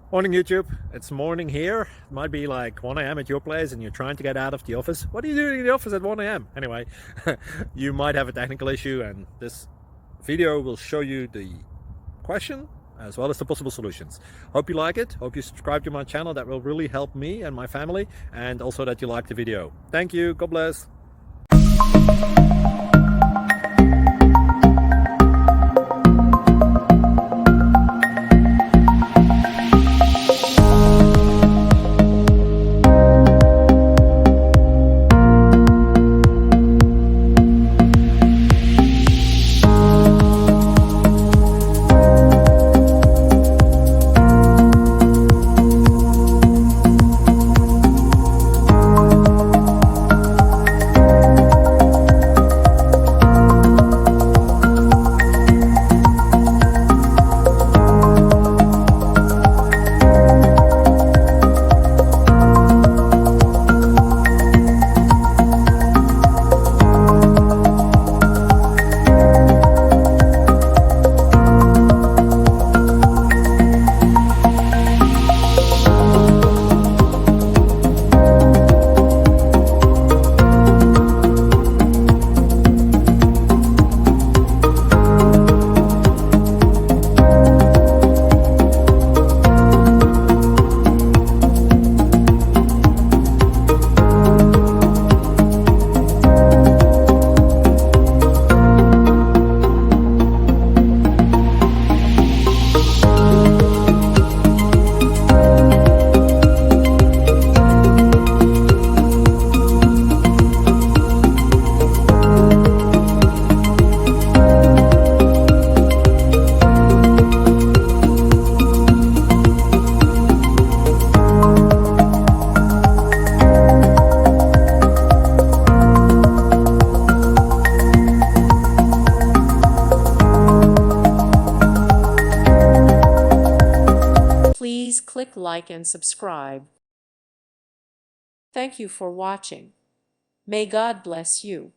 Morning YouTube, it's morning here. It might be like 1 a.m. at your place and you're trying to get out of the office. What are you doing in the office at 1 a.m.? Anyway, you might have a technical issue and this video will show you the question as well as the possible solutions. Hope you like it, hope you subscribe to my channel. That will really help me and my family, and also that you like the video. Thank you, God bless. Please click like and subscribe. Thank you for watching. May God bless you.